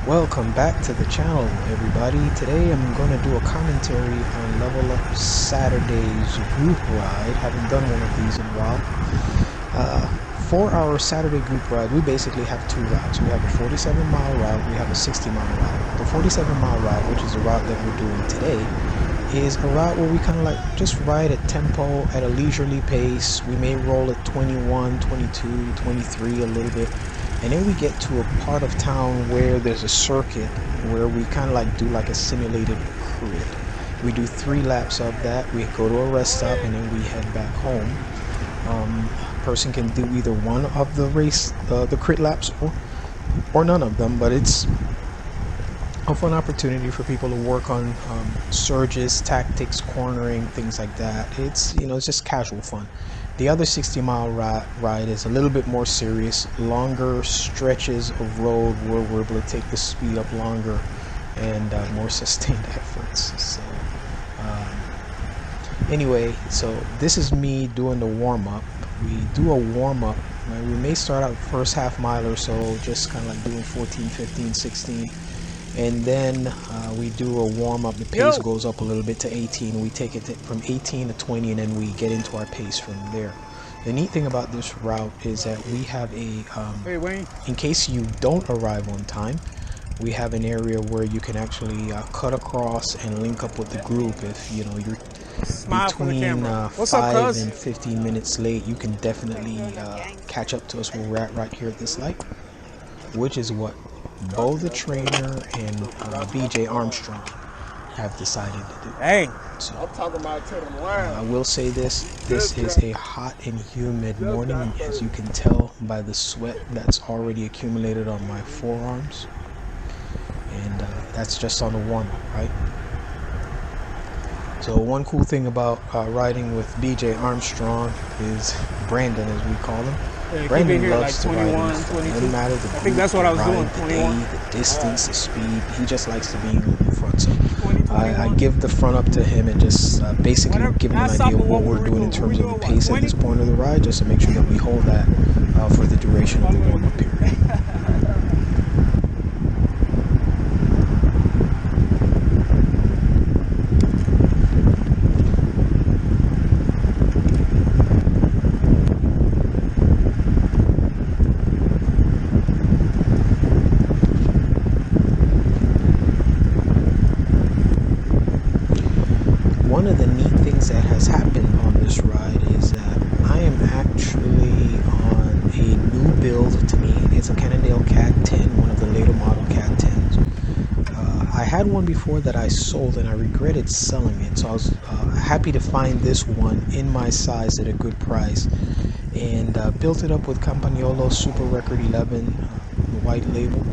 Welcome back to the channel, everybody. Today I'm going to do a commentary on Level Up Saturday's group ride. Haven't done one of these in a while. For our Saturday group ride, we basically have two routes. We have a 47-mile route, we have a 60-mile route. The 47-mile route, which is the route that we're doing today, is a route where we kind of like just ride at tempo at a leisurely pace. We may roll at 21, 22, 23 a little bit. And then we get to a part of town where there's a circuit where we kind of like do like a simulated crit. We do 3 laps of that. We go to a rest stop and then we head back home. Person can do either one of the the crit laps or none of them, but it's a fun opportunity for people to work on surges, tactics, cornering, things like that. It's it's just casual fun. The other 60-mile ride is a little bit more serious, longer stretches of road where we're able to take the speed up longer and more sustained efforts. So anyway, so this is me doing the warm-up. We do a warm-up. Right? We may start out first half mile or so, just kind of like doing 14, 15, 16. And then we do a warm-up. The pace goes up a little bit to 18. We take it from 18 to 20, and then we get into our pace from there. The neat thing about this route is that we have a, in case you don't arrive on time, we have an area where you can actually cut across and link up with the group. If you're between 5 and 15 minutes late, you can definitely catch up to us where we're at right here at this light, which is what Bo the trainer and BJ Armstrong have decided to do. Hey, so I'm talking about to them wild. I will say this is a hot and humid morning, as you can tell by the sweat that's already accumulated on my forearms, and that's just on the warm-up, right? So one cool thing about riding with BJ Armstrong is Brandon, as we call him. Yeah, Brandon loves like to 21, ride. It doesn't matter the I think that's what I was doing. 21. The day, the distance, the speed. He just likes to be in the front. So I give the front up to him and just basically give him an idea of what we're doing in terms of the pace at this point of the ride, just to make sure that we hold that for the duration of the warm-up period. One of the neat things that has happened on this ride is that I am actually on a new build. To me, it's a Cannondale Cat 10, one of the later model Cat 10s. I had one before that I sold and I regretted selling it, so I was happy to find this one in my size at a good price, and built it up with Campagnolo Super Record 11, the white label.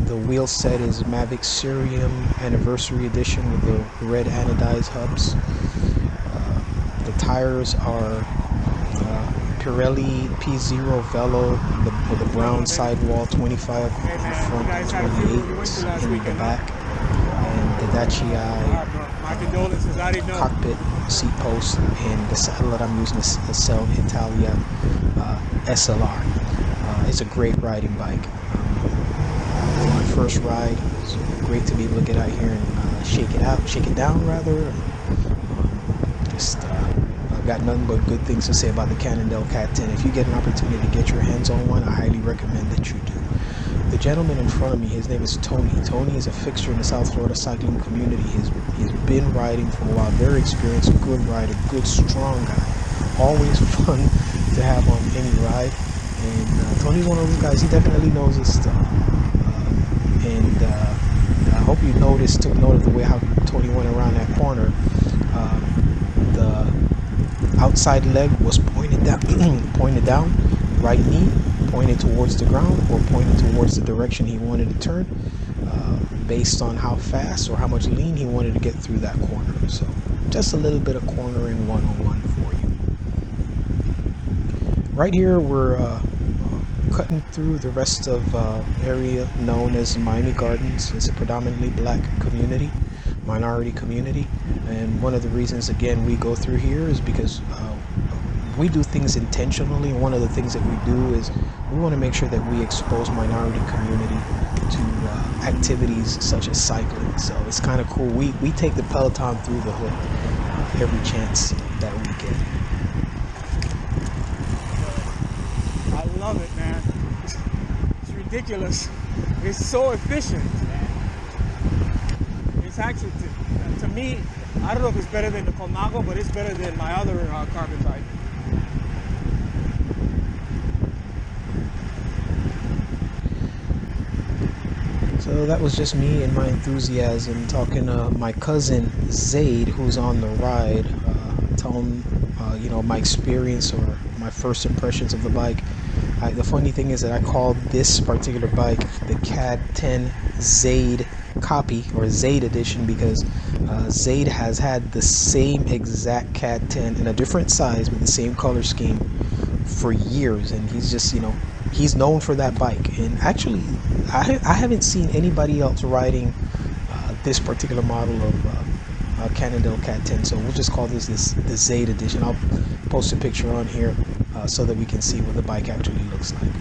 The wheel set is Mavic Cerium Anniversary Edition with the red anodized hubs. The tires are Pirelli P0 Velo with a brown sidewall, 25 in the front and 28 in the back, and the Dacia cockpit seat post, and the saddle that I'm using is the Cell Italia SLR. It's a great riding bike. My first ride, it's great to be able to get out here and shake it down rather. I've got nothing but good things to say about the Cannondale Cat 10. If you get an opportunity to get your hands on one, I highly recommend that you do. The gentleman in front of me, his name is Tony. Tony is a fixture in the South Florida cycling community. He's been riding for a while, very experienced, good rider, good, strong guy. Always fun to have on any ride. And Tony's one of those guys, he definitely knows his stuff. And I hope you took note of the way how Tony went around that corner. The outside leg was pointed down, right knee pointed towards the ground or pointed towards the direction he wanted to turn, based on how fast or how much lean he wanted to get through that corner. So just a little bit of cornering 101 for you. Right here we're cutting through the rest of area known as Miami Gardens. It's a predominantly black community, minority community, and one of the reasons again we go through here is because we do things intentionally. One of the things that we do is we want to make sure that we expose minority community to activities such as cycling. So it's kind of cool. We take the Peloton through the hood every chance that we get. I love it, man. It's ridiculous. It's so efficient. It's actually, to me, I don't know if it's better than the Colnago, but it's better than my other carbon bike. So that was just me and my enthusiasm talking to my cousin Zaid, who's on the ride, telling my experience or my first impressions of the bike. The funny thing is that I called this particular bike the Cad 10 Zaid copy or Zaid edition because Zaid has had the same exact Cad 10 in a different size with the same color scheme for years, and he's just he's known for that bike. And actually I haven't seen anybody else riding this particular model of Cannondale Cat 10, so we'll just call this the Zaid edition. I'll post a picture on here so that we can see what the bike actually looks like.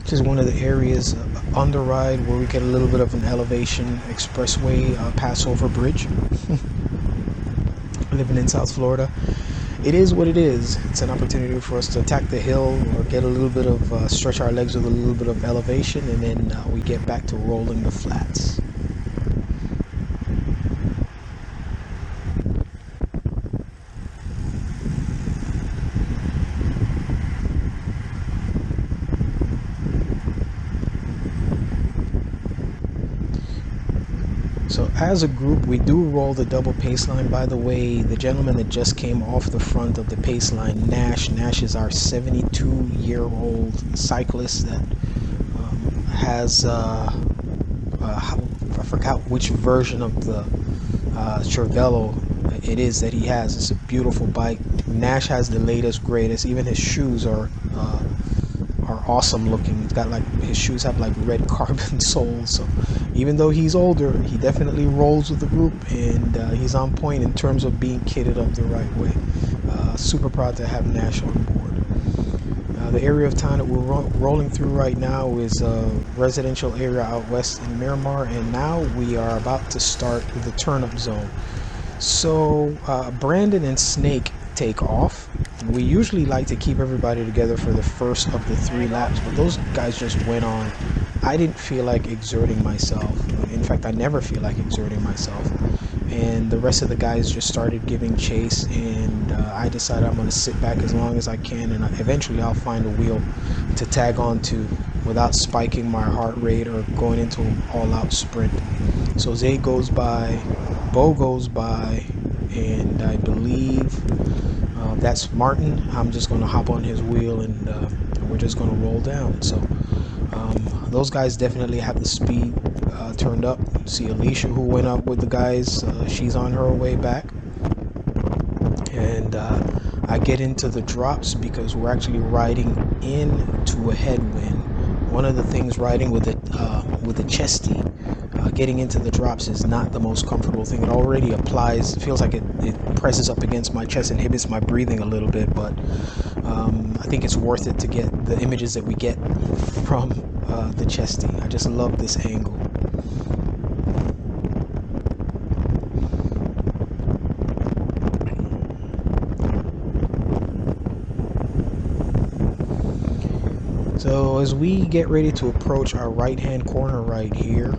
This is one of the areas on the ride where we get a little bit of an elevation expressway passover bridge. Living in South Florida, it is what it is. It's an opportunity for us to attack the hill or get a little bit of stretch our legs with a little bit of elevation, and then we get back to rolling the flats. So as a group, we do roll the double pace line. By the way, the gentleman that just came off the front of the pace line, Nash is our 72-year-old cyclist that has, I forgot which version of the Cervelo it is that he has. It's a beautiful bike. Nash has the latest, greatest. Even his shoes are awesome looking. He's got his shoes have red carbon soles, so even though he's older, he definitely rolls with the group, and he's on point in terms of being kitted up the right way. Super proud to have Nash on board. The area of town that we're rolling through right now is a residential area out west in Miramar, and now we are about to start the turn-up zone. So Brandon and Snake take off. We usually like to keep everybody together for the first of the 3 laps, but those guys just went on. I didn't feel like exerting myself. In fact, I never feel like exerting myself. And the rest of the guys just started giving chase, and I decided I'm going to sit back as long as I can, and eventually I'll find a wheel to tag on to without spiking my heart rate or going into an all-out sprint. So Zay goes by, Bo goes by, and I believe that's Martin. I'm just going to hop on his wheel, and we're just going to roll down. So those guys definitely have the speed turned up. See Alicia, who went up with the guys, she's on her way back. And I get into the drops because we're actually riding into a headwind. One of the things riding with a chesty, getting into the drops is not the most comfortable thing. It already applies, it feels like it presses up against my chest, inhibits my breathing a little bit, but I think it's worth it to get the images that we get from the chesty. I just love this angle. So as we get ready to approach our right-hand corner right here,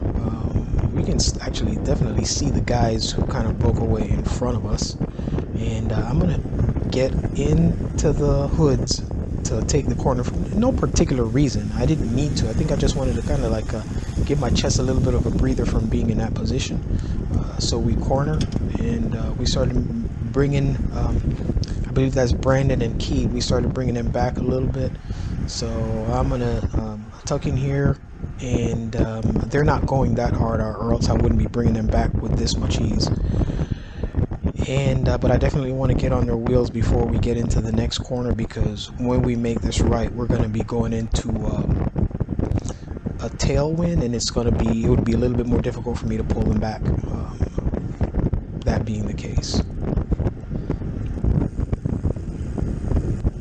we can actually definitely see the guys who kind of broke away in front of us. And I'm going to get into the hoods to take the corner for no particular reason. I didn't need to. I think I just wanted to kind of give my chest a little bit of a breather from being in that position. So we corner, and we started bringing, I believe that's Brandon and Key. We started bringing them back a little bit. So I'm gonna tuck in here, and they're not going that hard, or else I wouldn't be bringing them back with this much ease. And but I definitely want to get on their wheels before we get into the next corner, because when we make this right, we're going to be going into a tailwind, and it would be a little bit more difficult for me to pull them back. That being the case.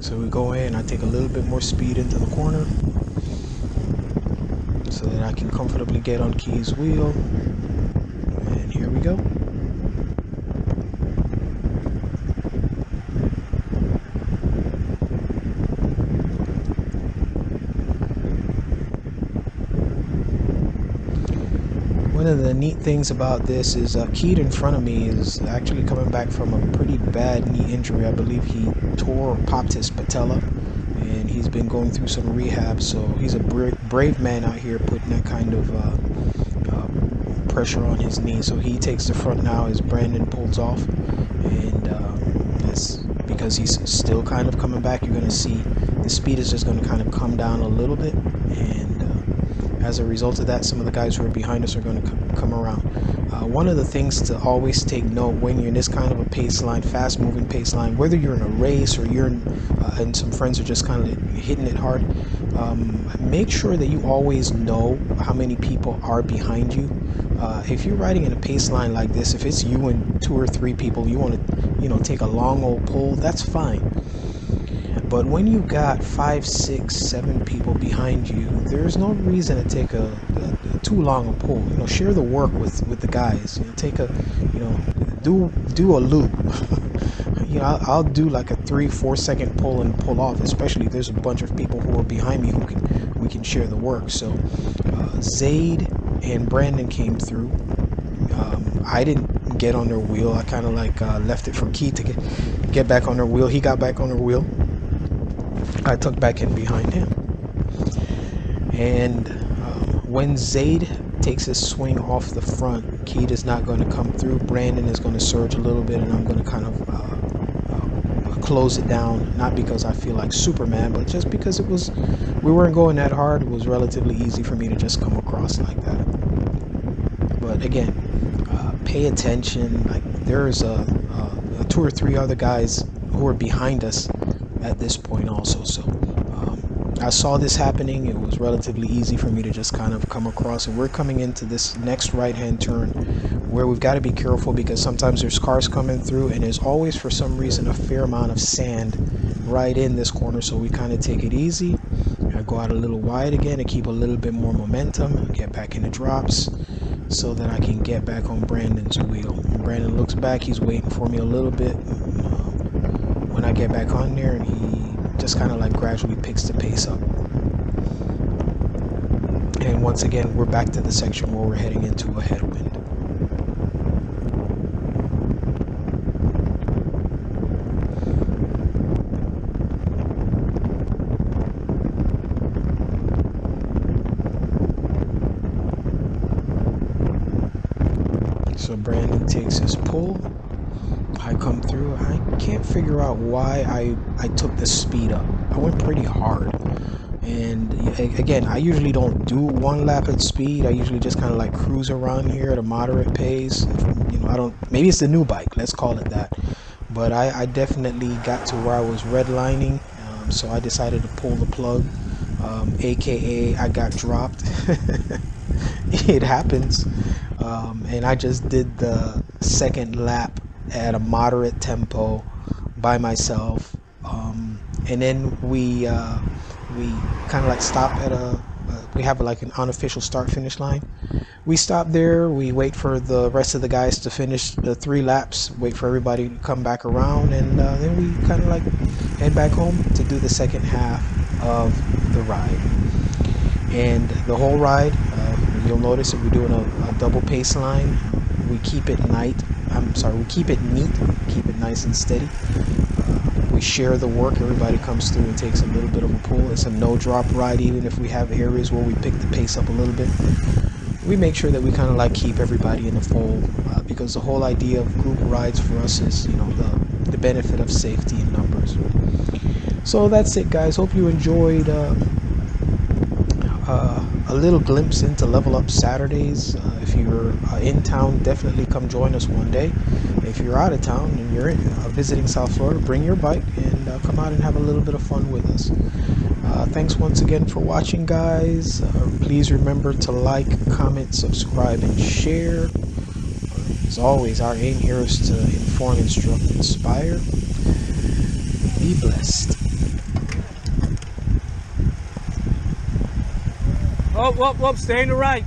So we go in, I take a little bit more speed into the corner so that I can comfortably get on Key's wheel. And here we go. One of the neat things about this is Keed in front of me is actually coming back from a pretty bad knee injury. I believe he tore or popped his patella, and he's been going through some rehab. So he's a brave man out here putting that kind of pressure on his knee. So he takes the front now as Brandon pulls off, and that's because he's still kind of coming back. You're going to see the speed is just going to kind of come down a little bit, and as a result of that, some of the guys who are behind us are going to come around. One of the things to always take note when you're in this kind of a pace line, fast moving pace line, whether you're in a race or you're in, and some friends are just kind of hitting it hard, make sure that you always know how many people are behind you. If you're riding in a pace line like this, if it's you and 2 or 3 people, you want to, take a long old pull, that's fine. But when you got 5, 6, 7 people behind you, there's no reason to take a too long a pull. Share the work with the guys. Take a, do a loop. I'll do like a 3-4 second pull and pull off, especially if there's a bunch of people who are behind me we can share the work. So Zaid and Brandon came through. I didn't get on their wheel. I kind of like left it for Key to get back on their wheel. He got back on their wheel. I took back in behind him, and when Zaid takes his swing off the front, Keed is not going to come through. Brandon is going to surge a little bit, and I'm going to kind of close it down, not because I feel like Superman, but just because we weren't going that hard. It was relatively easy for me to just come across like that. But again, pay attention. Like there's 2 or 3 other guys who are behind us at this point also. So I saw this happening. It was relatively easy for me to just kind of come across, and we're coming into this next right-hand turn where we've got to be careful because sometimes there's cars coming through, and there's always for some reason a fair amount of sand right in this corner. So we kind of take it easy. I go out a little wide again to keep a little bit more momentum, get back in the drops so that I can get back on Brandon's wheel. Brandon looks back, he's waiting for me a little bit. When I get back on there, and he just kind of like gradually picks the pace up. And once again, we're back to the section where we're heading into a headwind. So Brandon takes his pull. I come through. I can't figure out why I took the speed up. I went pretty hard, and again, I usually don't do 1 lap at speed. I usually just kind of like cruise around here at a moderate pace. Maybe it's the new bike, let's call it that, but I definitely got to where I was redlining, so I decided to pull the plug, aka I got dropped. It happens, and I just did the second lap at a moderate tempo by myself, and then we kind of like stop at we have like an unofficial start finish line. We stop there, we wait for the rest of the guys to finish the 3 laps, wait for everybody to come back around, and then we kind of like head back home to do the second half of the ride. And the whole ride, you'll notice that we're doing a double pace line. We keep it neat, keep it nice and steady. We share the work. Everybody comes through and takes a little bit of a pull. It's a no drop ride, even if we have areas where we pick the pace up a little bit. We make sure that we kind of like keep everybody in the fold, because the whole idea of group rides for us is, the benefit of safety in numbers. So that's it, guys. Hope you enjoyed a little glimpse into Level Up Saturdays. If you're in town, definitely come join us one day. If you're out of town and you're visiting South Florida, bring your bike and come out and have a little bit of fun with us. Thanks once again for watching, guys. Please remember to like, comment, subscribe, and share. As always, our aim here is to inform, instruct, inspire. Be blessed. Whoop, whoop, whoop, stay in the right.